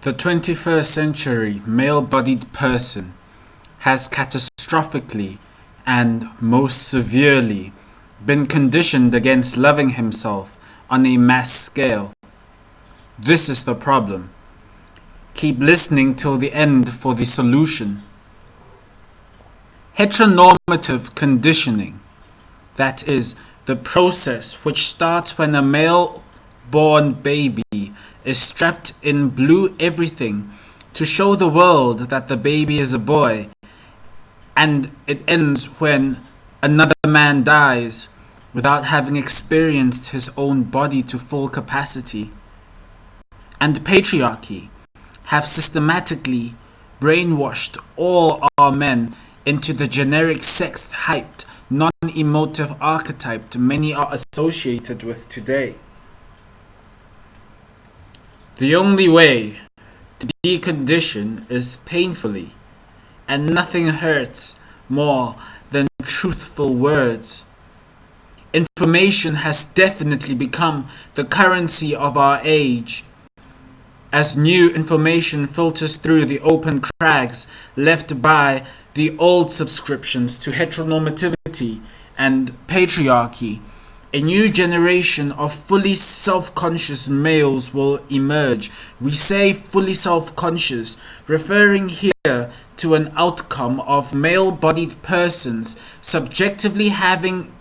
The 21st century male-bodied person has catastrophically and most severely been conditioned against loving himself on a mass scale. This is the problem. Keep listening till the end for the solution. Heteronormative conditioning, that is, the process which starts when a male-born baby is strapped in blue everything to show the world that the baby is a boy, and it ends when another man dies without having experienced his own body to full capacity, and patriarchy have systematically brainwashed all our men into the generic sex-hyped, non-emotive archetype many are associated with today. The only way to decondition is painfully, and nothing hurts more than truthful words. Information has definitely become the currency of our age. As new information filters through the open cracks left by the old subscriptions to heteronormativity and patriarchy, a new generation of fully self-conscious males will emerge. We say fully self-conscious, referring here to an outcome of male-bodied persons subjectively having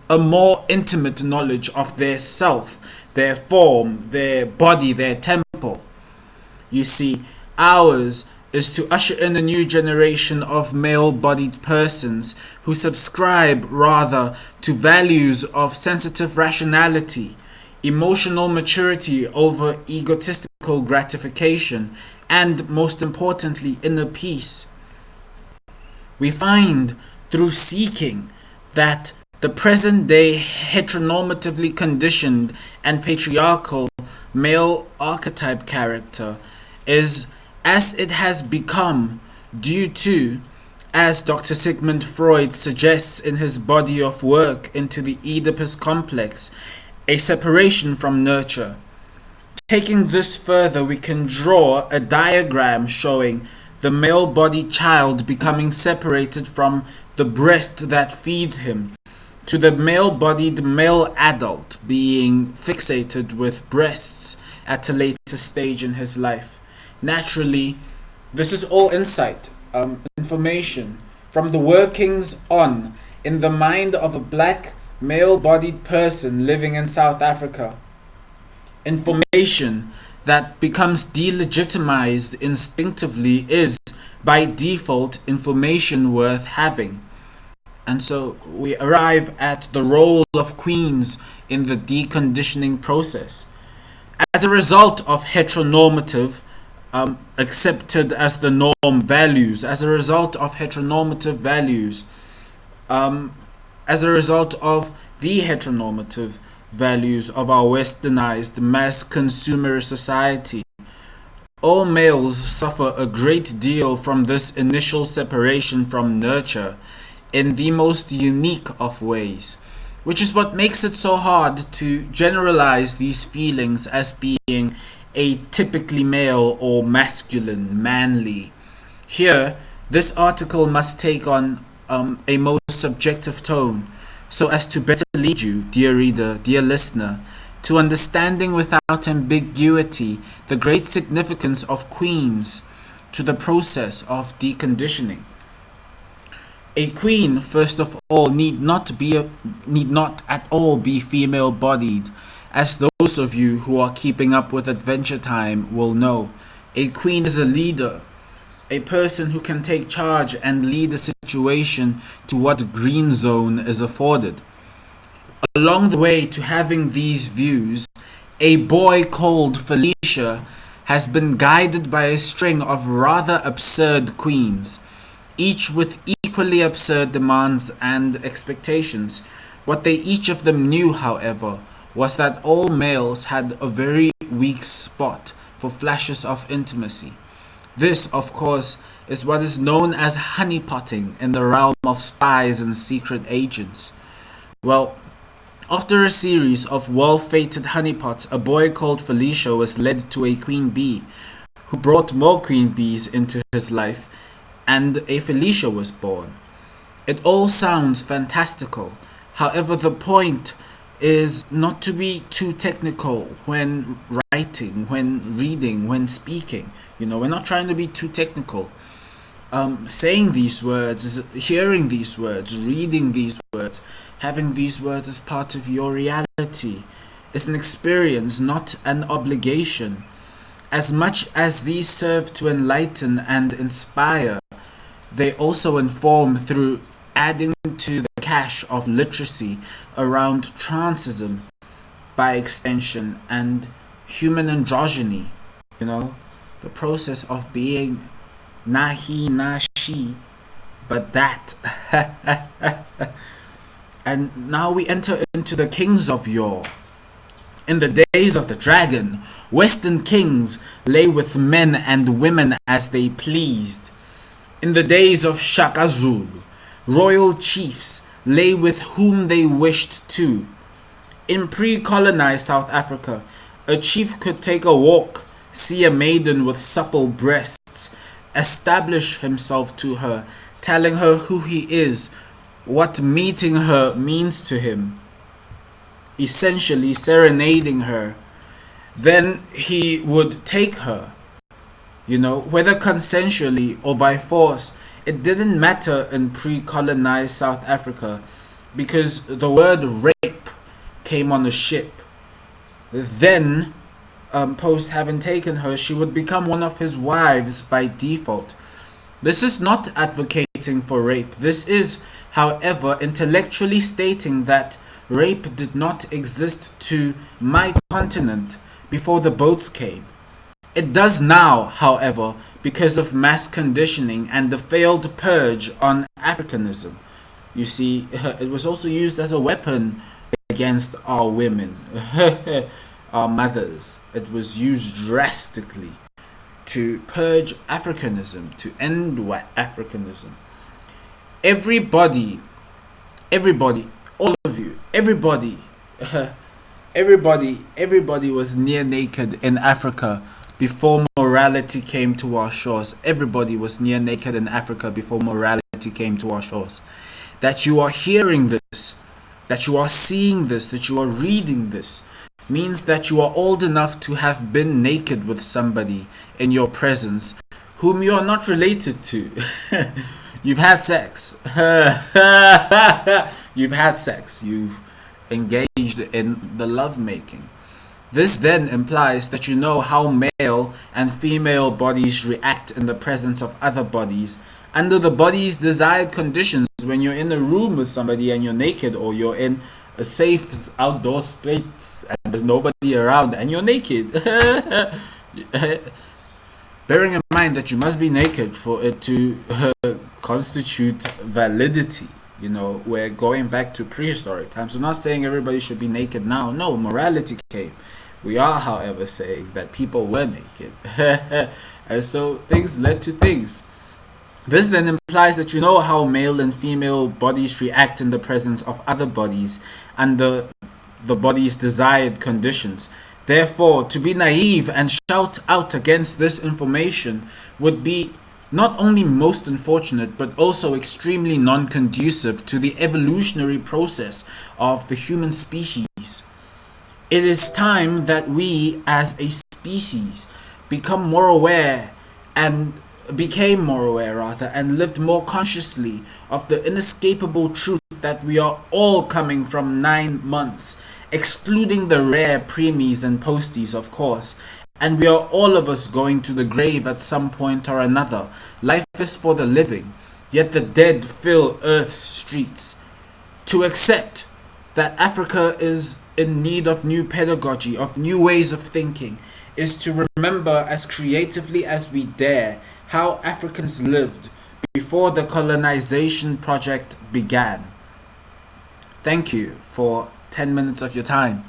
a more intimate knowledge of their self, their form, their body, their temple. You see, ours is to usher in a new generation of male-bodied persons who subscribe rather to values of sensitive rationality, emotional maturity over egotistical gratification, and most importantly, inner peace. We find through seeking that the present-day heteronormatively conditioned and patriarchal male archetype character is as it has become due to, as Dr. Sigmund Freud suggests in his body of work Into the Oedipus Complex, a separation from nurture. Taking this further, we can draw a diagram showing the male-bodied child becoming separated from the breast that feeds him, to the male-bodied male adult being fixated with breasts at a later stage in his life. Naturally, this is all insight, information from the workings on in the mind of a black male-bodied person living in South Africa. Information that becomes delegitimized instinctively is, by default, information worth having. And so we arrive at the role of queens in the deconditioning process. As a result of heteronormative accepted as the norm values, as a result of heteronormative values, as a result of the heteronormative values of our westernized mass consumer society, all males suffer a great deal from this initial separation from nurture in the most unique of ways, which is what makes it so hard to generalize these feelings as being a typically male or masculine, manly. Here, this article must take on a most subjective tone so as to better lead you, dear reader, dear listener, to understanding without ambiguity the great significance of queens to the process of deconditioning. A queen, first of all, need not at all be female-bodied, as those of you who are keeping up with Adventure Time will know. A queen is a leader, a person who can take charge and lead a situation to what green zone is afforded. Along the way to having these views, a boy called Felicia has been guided by a string of rather absurd queens, each with equally absurd demands and expectations. What they each of them knew, however, was that all males had a very weak spot for flashes of intimacy. This, of course, is what is known as honeypotting in the realm of spies and secret agents. Well, after a series of well-fated honeypots, a boy called Felicia was led to a queen bee, who brought more queen bees into his life, and a Felicia was born. It all sounds fantastical. However, the point is not to be too technical when writing, when reading, when speaking. We're not trying to be too technical. Saying these words, hearing these words, reading these words, having these words as part of your reality is an experience, not an obligation. As much as these serve to enlighten and inspire, they also inform through adding to the cache of literacy around transism, by extension, and human androgyny. The process of being na he, na she, but that. And now we enter into the kings of yore. In the days of the dragon, Western kings lay with men and women as they pleased. In the days of Shaka Zulu, royal chiefs lay with whom they wished to. In pre-colonized South Africa, a chief could take a walk, see a maiden with supple breasts, establish himself to her, telling her who he is, what meeting her means to him, essentially serenading her. Then he would take her, whether consensually or by force. It didn't matter in pre-colonized South Africa, because the word rape came on a ship. Then, post having taken her, she would become one of his wives by default. This is not advocating for rape. This is, however, intellectually stating that rape did not exist to my continent before the boats came. It does now, however, because of mass conditioning and the failed purge on Africanism. You see, it was also used as a weapon against our women, our mothers. It was used drastically to purge Africanism, to end Africanism. Everybody, all of you, everybody was near naked in Africa before morality came to our shores. Everybody was near naked in Africa before morality came to our shores. That you are hearing this, that you are seeing this, that you are reading this, means that you are old enough to have been naked with somebody in your presence whom you are not related to. You've had sex. You've had sex. You've engaged in the lovemaking. This then implies that you know how male and female bodies react in the presence of other bodies under the body's desired conditions. When you're in a room with somebody and you're naked, or you're in a safe outdoor space and there's nobody around and you're naked. Bearing in mind that you must be naked for it to constitute validity. We're going back to prehistoric times. We're not saying everybody should be naked now. No, morality came. We are, however, saying that people were naked. And so things led to things. This then implies that you know how male and female bodies react in the presence of other bodies under the body's desired conditions. Therefore, to be naive and shout out against this information would be not only most unfortunate, but also extremely non-conducive to the evolutionary process of the human species. It is time that we as a species became more aware and lived more consciously of the inescapable truth that we are all coming from 9 months, excluding the rare preemies and posties, of course, and we are all of us going to the grave at some point or another. Life is for the living, yet the dead fill Earth's streets. To accept that Africa is in need of new pedagogy, of new ways of thinking, is to remember as creatively as we dare how Africans lived before the colonization project began. Thank you for 10 minutes of your time.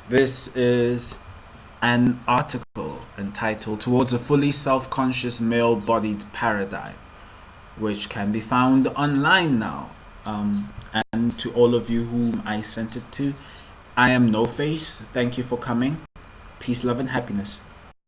This is an article entitled Towards a Fully Self-Conscious Male-Bodied Paradigm, which can be found online now. And to all of you whom I sent it to, I am NoFace. Thank you for coming. Peace, love, and happiness.